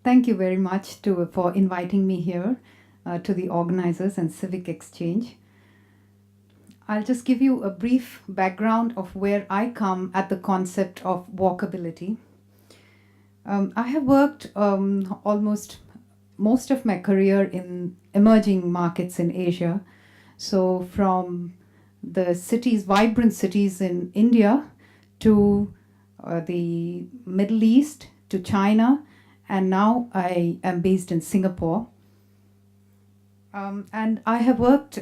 Thank you very much for inviting me here to the organizers and Civic Exchange. I'll just give you a brief background of where I come at the concept of walkability. I have worked almost most of my career in emerging markets in Asia. So from the cities, vibrant cities in India to the Middle East to China, and now I am based in Singapore. And I have worked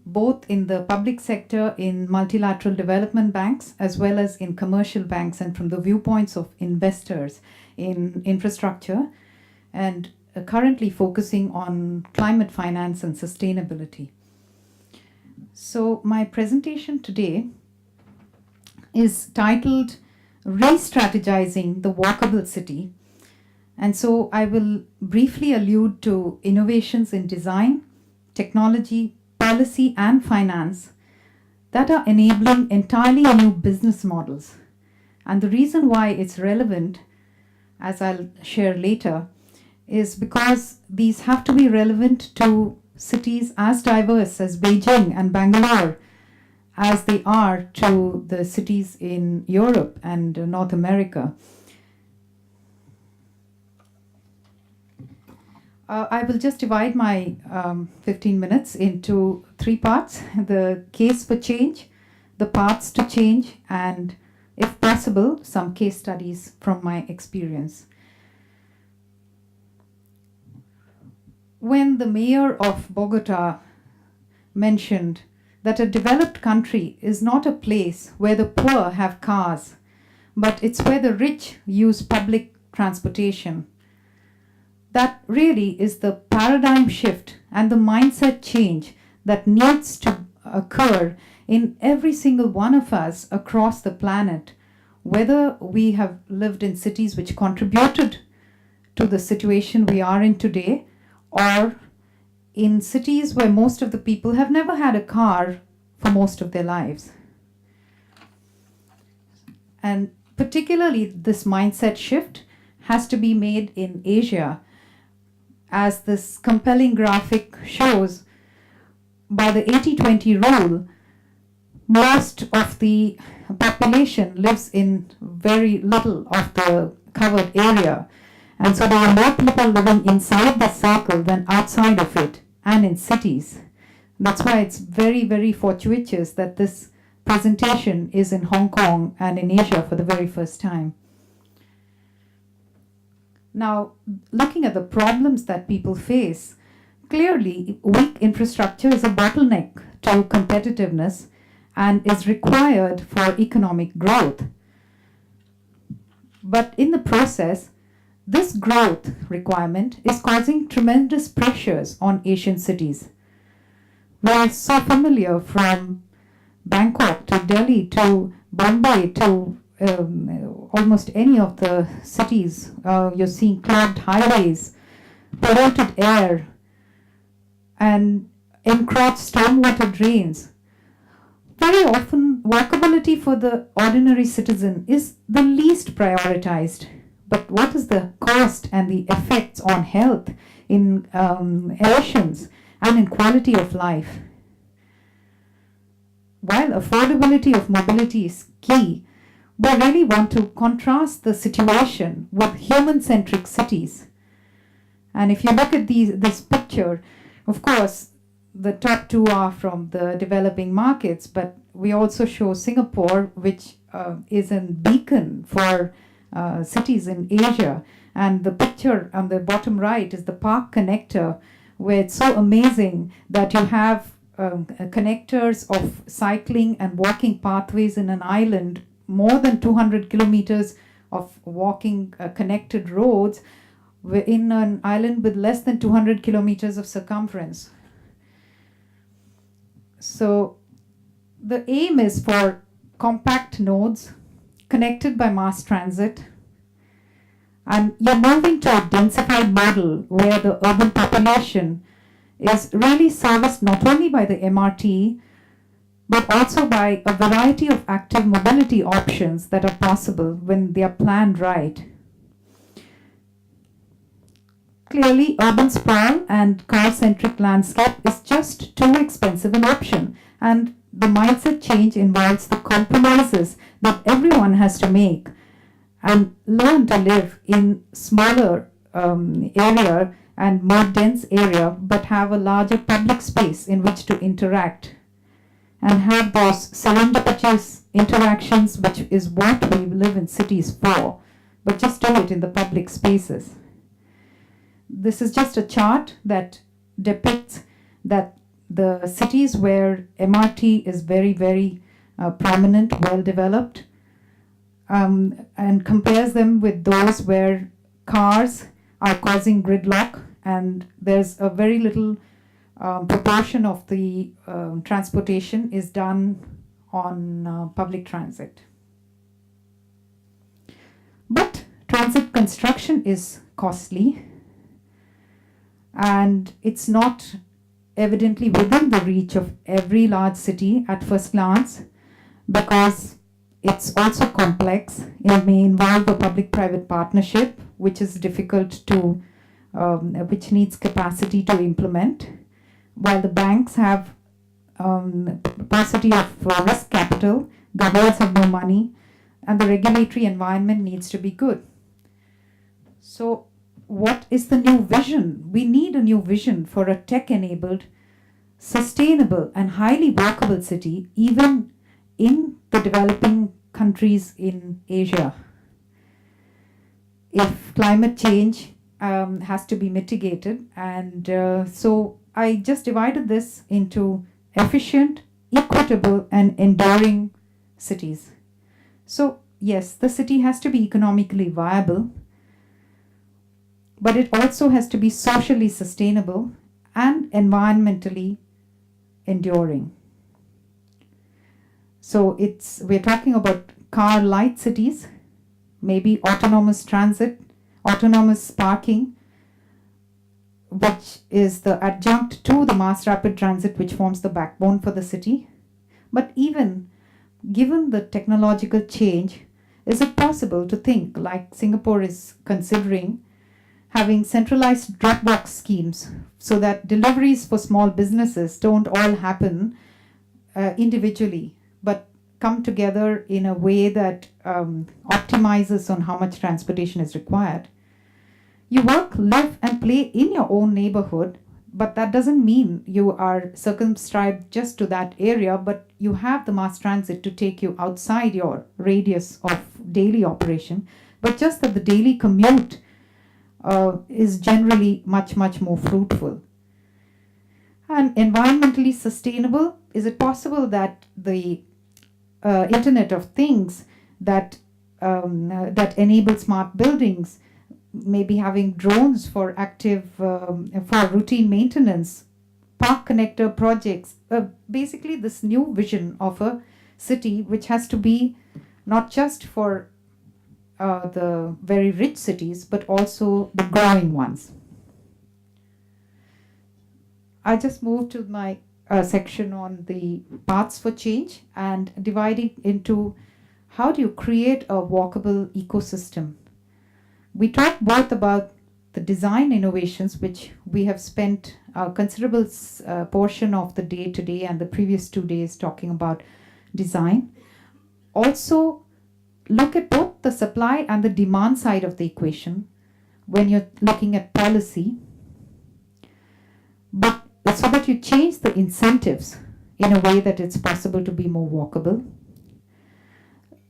both in the public sector in multilateral development banks as well as in commercial banks, and from the viewpoints of investors in infrastructure, and currently focusing on climate finance and sustainability. So my presentation today is titled Re-Strategizing the Walkable City. And so I will briefly allude to innovations in design, technology, policy, and finance that are enabling entirely new business models. And the reason why it's relevant, as I'll share later, is because these have to be relevant to cities as diverse as Beijing and Bangalore as they are to the cities in Europe and North America. I will just divide my 15 minutes into 3 parts: the case for change, the paths to change, and, if possible, some case studies from my experience. When the mayor of Bogota mentioned that a developed country is not a place where the poor have cars, but it's where the rich use public transportation, that really is the paradigm shift and the mindset change that needs to occur in every single one of us across the planet, whether we have lived in cities which contributed to the situation we are in today, or in cities where most of the people have never had a car for most of their lives. And particularly this mindset shift has to be made in Asia, as this compelling graphic shows. By the 80-20 rule, most of the population lives in very little of the covered area. And so there are more people living inside the circle than outside of it, and in cities. That's why it's very, very fortuitous that this presentation is in Hong Kong and in Asia for the very first time. Now, looking at the problems that people face, clearly weak infrastructure is a bottleneck to competitiveness and is required for economic growth. But in the process, this growth requirement is causing tremendous pressures on Asian cities. We are so familiar, from Bangkok to Delhi to Bombay to almost any of the cities. You're seeing clogged highways, polluted air, and encroached stormwater drains. Very often, walkability for the ordinary citizen is the least prioritized. But what is the cost and the effects on health, in emissions, and in quality of life? While affordability of mobility is key, we really want to contrast the situation with human-centric cities. And if you look at this picture, of course, the top 2 are from the developing markets, but we also show Singapore, which is a beacon for cities in Asia. And the picture on the bottom right is the park connector, where it's so amazing that you have connectors of cycling and walking pathways in an island, more than 200 kilometers of walking connected roads in an island with less than 200 kilometers of circumference. So the aim is for compact nodes connected by mass transit, and you're moving to a densified model where the urban population is really serviced not only by the MRT, but also by a variety of active mobility options that are possible when they are planned right. Clearly, urban sprawl and car-centric landscape is just too expensive an option, and the mindset change involves the compromises that everyone has to make and learn to live in smaller area and more dense area, but have a larger public space in which to interact and have those serendipitous interactions, which is what we live in cities for, but just do it in the public spaces. This is just a chart that depicts that the cities where MRT is very, very prominent, well developed, and compares them with those where cars are causing gridlock and there's a very little proportion of the transportation is done on public transit. But transit construction is costly, and it's not evidently within the reach of every large city at first glance, because it's also complex. It may involve a public-private partnership, which is difficult to, which needs capacity to implement, while the banks have capacity of risk capital, governments have no money, and the regulatory environment needs to be good. So what is the new vision? We need a new vision for a tech-enabled, sustainable, and highly walkable city, even in the developing countries in Asia. If climate change has to be mitigated, and so I just divided this into efficient, equitable, and enduring cities. So yes, the city has to be economically viable, but it also has to be socially sustainable and environmentally enduring. So we're talking about car light cities, maybe autonomous transit, autonomous parking, which is the adjunct to the mass rapid transit, which forms the backbone for the city. But even given the technological change, is it possible to think, like Singapore is considering, having centralized drop box schemes so that deliveries for small businesses don't all happen individually, but come together in a way that optimizes on how much transportation is required? You work, live, and play in your own neighborhood, but that doesn't mean you are circumscribed just to that area, but you have the mass transit to take you outside your radius of daily operation, but just that the daily commute is generally much, much more fruitful. And environmentally sustainable, is it possible that the Internet of Things that enable smart buildings, maybe having drones for for routine maintenance, park connector projects, basically this new vision of a city which has to be not just for the very rich cities, but also the growing ones. I just moved to my section on the paths for change and dividing into how do you create a walkable ecosystem. We talked both about the design innovations, which we have spent a considerable portion of the day today and the previous 2 days talking about design. Also, look at both the supply and the demand side of the equation when you're looking at policy, but so that you change the incentives in a way that it's possible to be more walkable.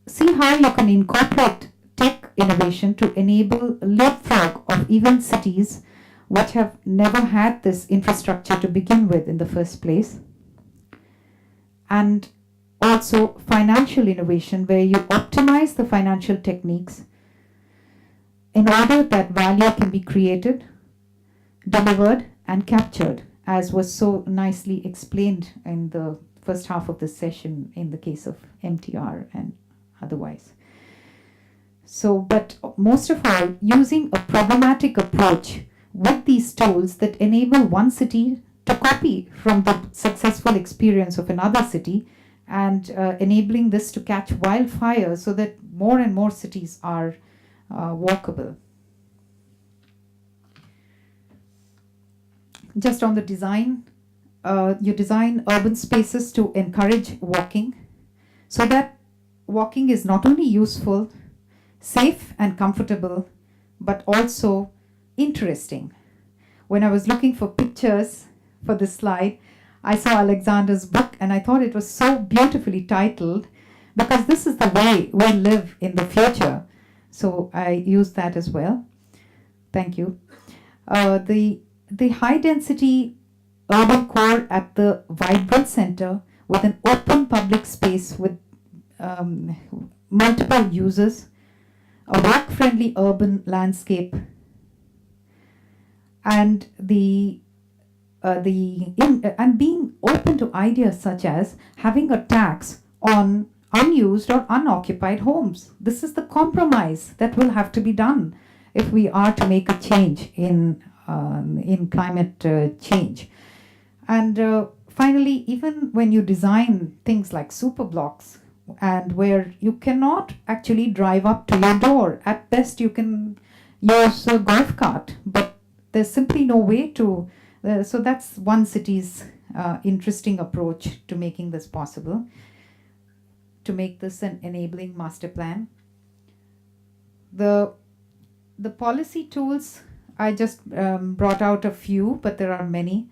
See how you can incorporate tech innovation to enable leapfrog of even cities which have never had this infrastructure to begin with in the first place. And also financial innovation, where you optimize the financial techniques in order that value can be created, delivered, and captured, as was so nicely explained in the first half of the session in the case of MTR and otherwise. So, but most of all, using a programmatic approach with these tools that enable one city to copy from the successful experience of another city, and enabling this to catch wildfire so that more and more cities are walkable. just on the design, you design urban spaces to encourage walking so that walking is not only useful, safe and comfortable, but also interesting. When I was looking for pictures for this slide, I saw Alexander's book and I thought it was so beautifully titled because this is the way we live in the future. So I used that as well. Thank you. The high density urban core at the vibrant center with an open public space with multiple users, a walk-friendly urban landscape, and being open to ideas such as having a tax on unused or unoccupied homes. This is the compromise that will have to be done if we are to make a change in climate change. And finally, even when you design things like super blocks and where you cannot actually drive up to your door, at best you can use a golf cart, but there's simply no way to, so that's one city's interesting approach to making this possible, to make this an enabling master plan. The policy tools, I just brought out a few, but there are many.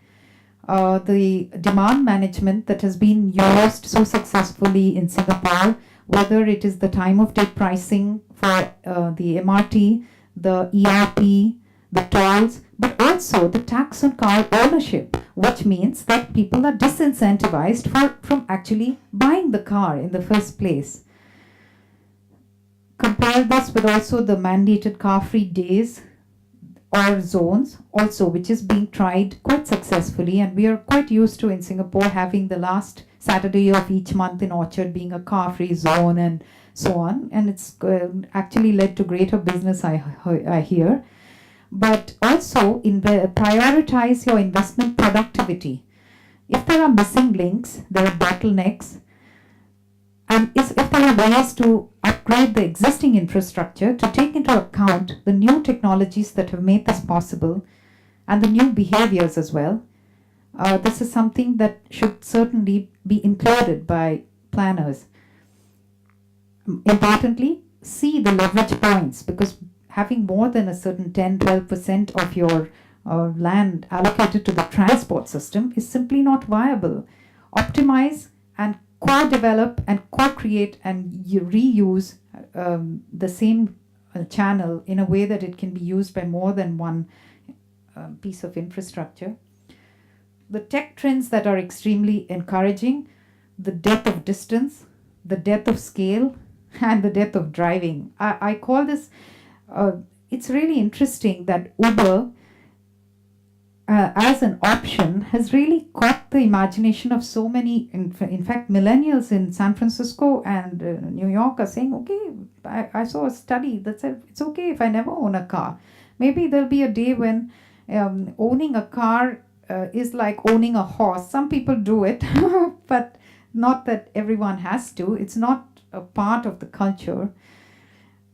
The demand management that has been used so successfully in Singapore, whether it is the time of day pricing for the MRT, the ERP, the tolls, but also the tax on car ownership, which means that people are disincentivized from actually buying the car in the first place. Compare this with also the mandated car-free days or zones also, which is being tried quite successfully, and we are quite used to in Singapore having the last Saturday of each month in Orchard being a car-free zone and so on, and it's actually led to greater business, I hear. But also prioritize your investment productivity. If there are missing links, there are bottlenecks, and if there are ways to upgrade the existing infrastructure to take into account the new technologies that have made this possible and the new behaviors as well, this is something that should certainly be included by planners. Importantly, see the leverage points, because having more than a certain 10-12% of your land allocated to the transport system is simply not viable. Optimize and co-develop and co-create and reuse the same channel in a way that it can be used by more than one piece of infrastructure. The tech trends that are extremely encouraging, the death of distance, the death of scale, and the death of driving. I call this, it's really interesting that Uber as an option has really caught the imagination of so many, in fact, millennials in San Francisco and New York are saying, okay, I saw a study that said it's okay if I never own a car. Maybe there'll be a day when owning a car is like owning a horse. Some people do it, but not that everyone has to. It's not a part of the culture.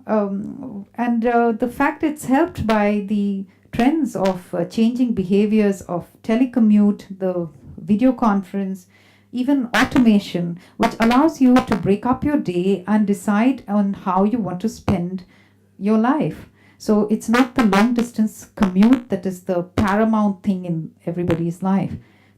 And the fact it's helped by the trends of changing behaviors of telecommute, the video conference, even automation, which allows you to break up your day and decide on how you want to spend your life. So it's not the long distance commute that is the paramount thing in everybody's life.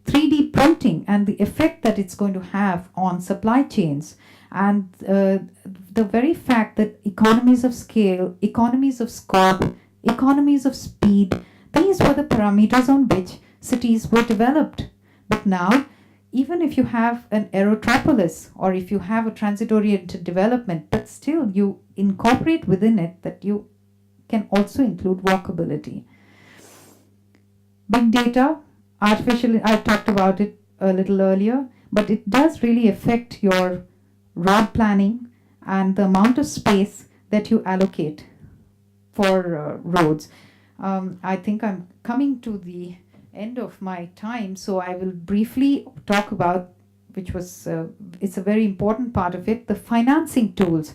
3D printing and the effect that it's going to have on supply chains, and the very fact that economies of scale, economies of scope, economies of speed, these were the parameters on which cities were developed. But now, even if you have an aerotropolis or if you have a transit-oriented development, but still you incorporate within it that you can also include walkability. Big data, artificial, I talked about it a little earlier, but it does really affect your road planning and the amount of space that you allocate for roads. I think I'm coming to the end of my time, so I will briefly talk about, which was, it's a very important part of it, the financing tools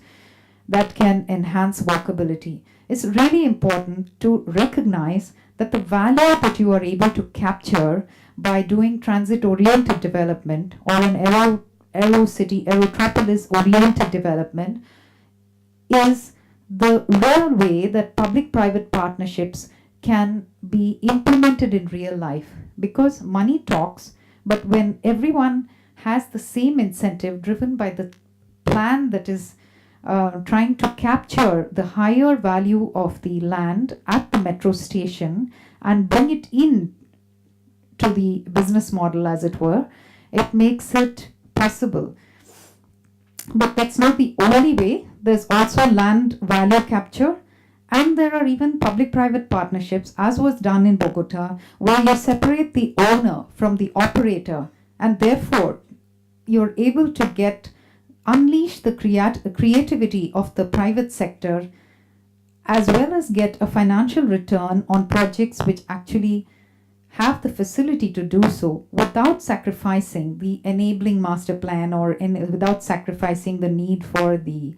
that can enhance walkability. it's really important to recognize that the value that you are able to capture by doing transit-oriented development or an aero-city, aerotropolis-oriented development is the real way that public-private partnerships can be implemented in real life. Because money talks, but when everyone has the same incentive driven by the plan that is trying to capture the higher value of the land at the metro station and bring it in to the business model, as it were, it makes it possible. But that's not the only way. There's also land value capture, and there are even public-private partnerships, as was done in Bogota, where you separate the owner from the operator, and therefore you're able to unleash the creativity of the private sector, as well as get a financial return on projects which actually have the facility to do so without sacrificing the enabling master plan or without sacrificing the need for the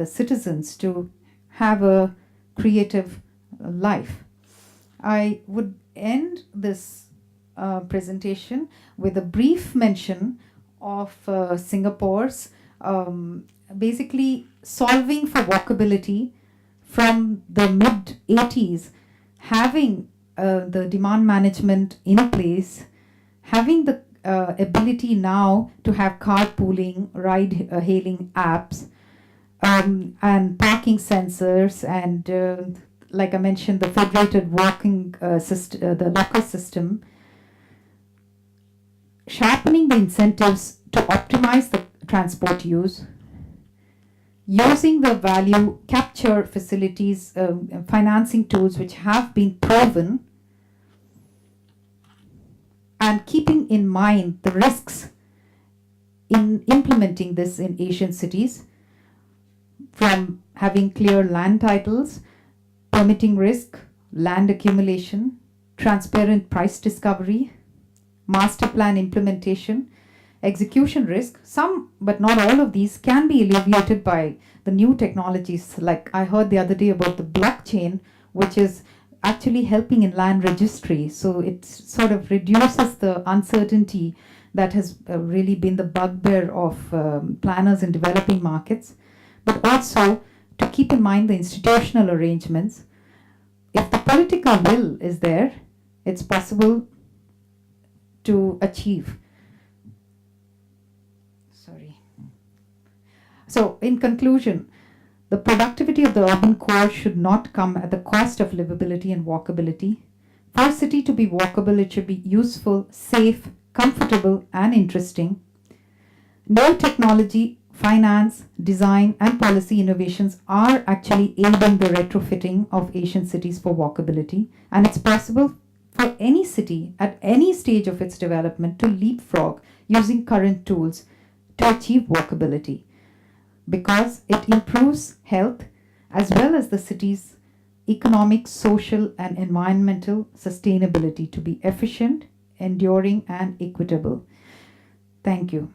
citizens to have a creative life. I would end this presentation with a brief mention of Singapore's basically solving for walkability from the mid-80s, having the demand management in place, having the ability now to have carpooling, ride-hailing apps, and parking sensors, and like I mentioned, the federated walking system, the locker system, sharpening the incentives to optimize the transport use, using the value capture facilities, financing tools which have been proven, and keeping in mind the risks in implementing this in Asian cities, from having clear land titles, permitting risk, land accumulation, transparent price discovery, master plan implementation, execution risk. Some, but not all of these, can be alleviated by the new technologies. Like I heard the other day about the blockchain, which is actually helping in land registry. So it sort of reduces the uncertainty that has really been the bugbear of planners in developing markets. But also to keep in mind the institutional arrangements. If the political will is there, it's possible to achieve. So in conclusion, the productivity of the urban core should not come at the cost of livability and walkability. For a city to be walkable, it should be useful, safe, comfortable, and interesting. No technology, finance, design, and policy innovations are actually aiding the retrofitting of Asian cities for walkability, and it's possible for any city at any stage of its development to leapfrog using current tools to achieve walkability, because it improves health as well as the city's economic, social, and environmental sustainability to be efficient, enduring, and equitable. Thank you.